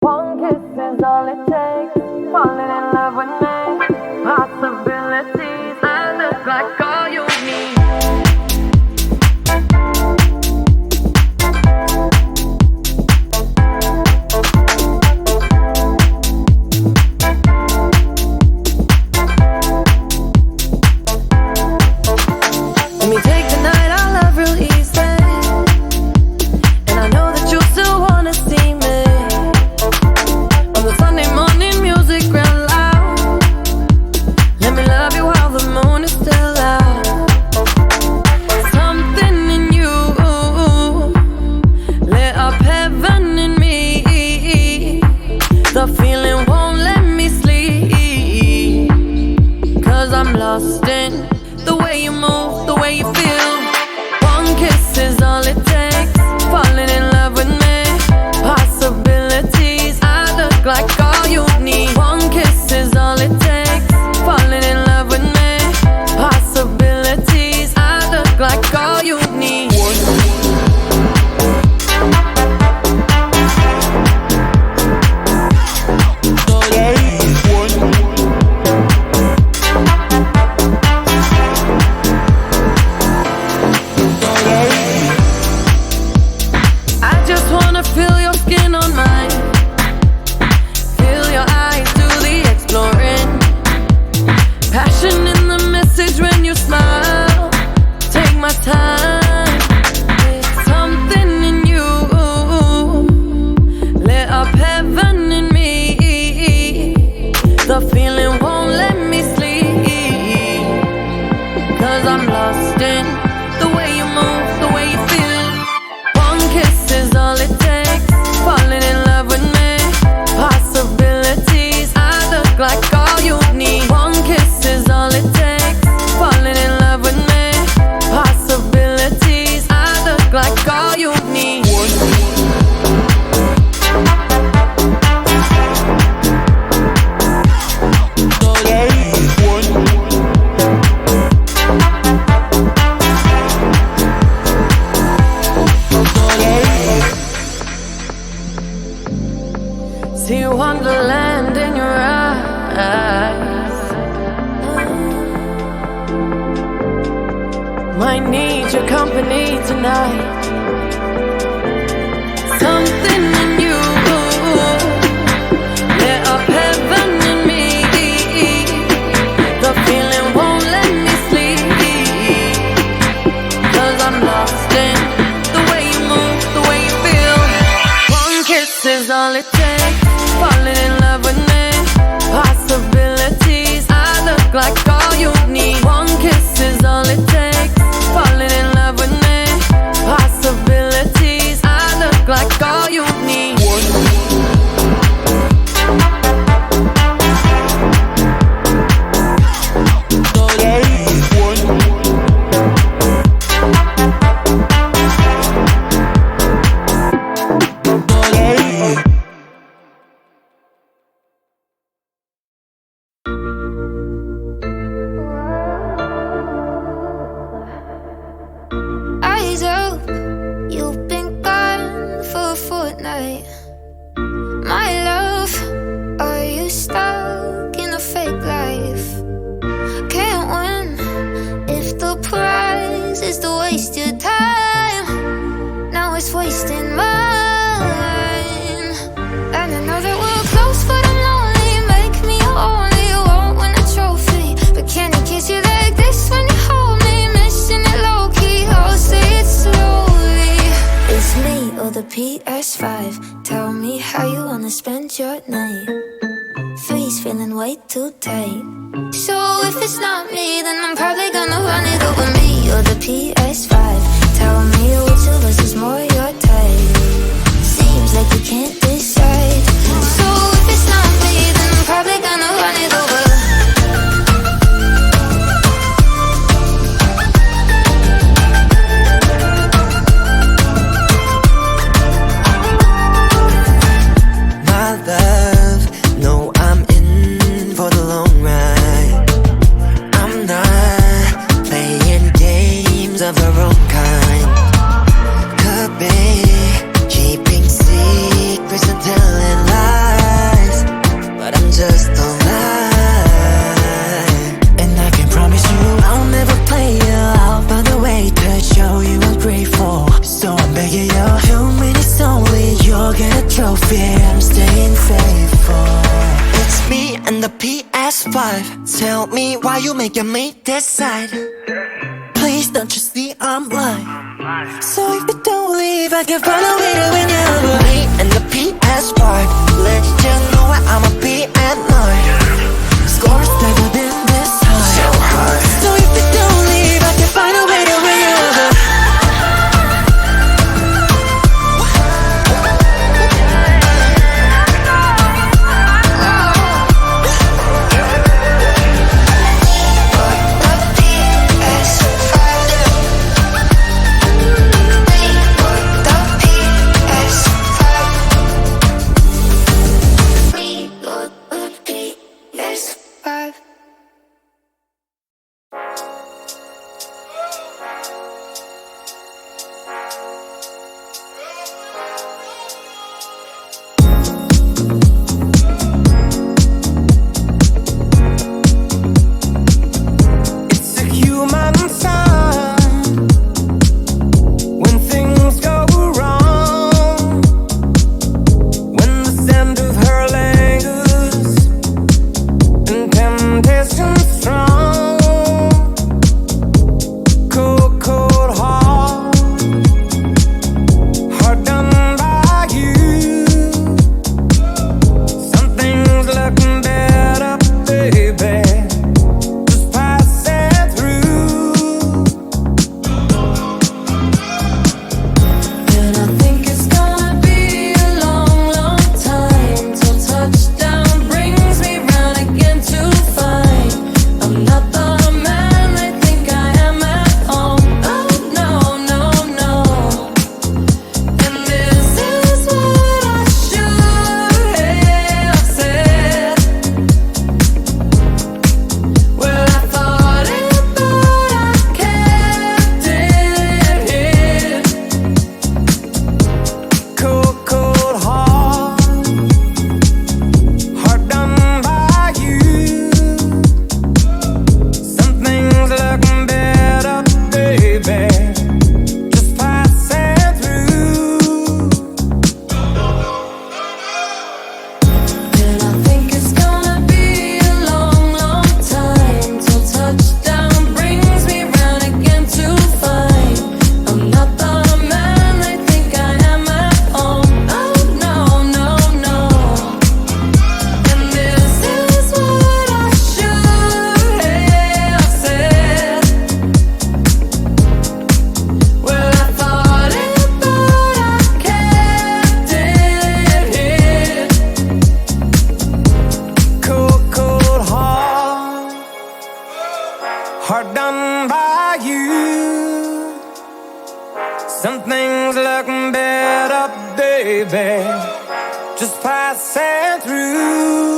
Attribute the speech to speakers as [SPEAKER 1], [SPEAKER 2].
[SPEAKER 1] One kiss is all it takes. Falling in love with me. Possibilities. I look like all you need. Let me take the night I love real easy. And I know that you still wanna see me. On the Sunday morning music real loud. Let me love you while the moon is still out. Something in you lit up heaven in me. The feeling won't let me sleep. 'Cause I'm lost in the way you move, the way you feel. One kiss is all it takes. Falling in love with me. Possibilities. I look like all you need. One kiss is all it takes. Falling in love with me. Possibilities. I look like all you need. I just wanna feel your skin on mine. Feel your eyes do the exploring. Passion in the message when you smile. Take my time. It's something in you lit up heaven in me. The feeling won't let me sleep. 'Cause I'm lost in the way you move, the way you feel. One kiss is all it takes. Falling in love with me. Possibilities. I look like all you need. One kiss is all it takes. Falling in love with me. Possibilities. I look like all you need. See wonderland in your eyes. Might need your company tonight. Something in you lit up heaven in me. The feeling won't let me sleep. 'Cause I'm lost in the way you move, the way you feel. One kiss is all it takes. Falling in love with me. Possibilities. I look like all you need. One kiss is all it takes. Falling in love with me. Possibilities. I look like all you need.
[SPEAKER 2] Eyes up, you've been gone for a fortnight. My love, are you stuck in a fake life? Can't win if the prize is to waste your time. Now it's wasting mine. And I know that we're close, but I'm lonely. Make me your only, you won't win a trophy. But can I kiss you like this when you hold me? Missing it low key, I'll say it slowly. It's me or the PS5. Tell me how you wanna spend your night. Three's feeling way too tight. So if it's not me, then I'm probably gonna run it over me or the PS5. Tell me which of us is more your type. Seems like you can't decide. So if it's not me, then I'm probably gonna run it over.
[SPEAKER 3] My love, no, I'm in for the long ride. I'm not playing games of the wrong kind. Could be keeping secrets fear I'm staying faithful. It's me and the PS5. Tell me why you making me decide. Please don't you see I'm blind. So if you don't leave, I can find a way to win you over. Me and the PS5. Let you know where I'ma be at night. Scores never been this high. So high. So if you don't leave, I can find a way to win you over.
[SPEAKER 4] Hard done by you. Some things look better, baby, just passing through.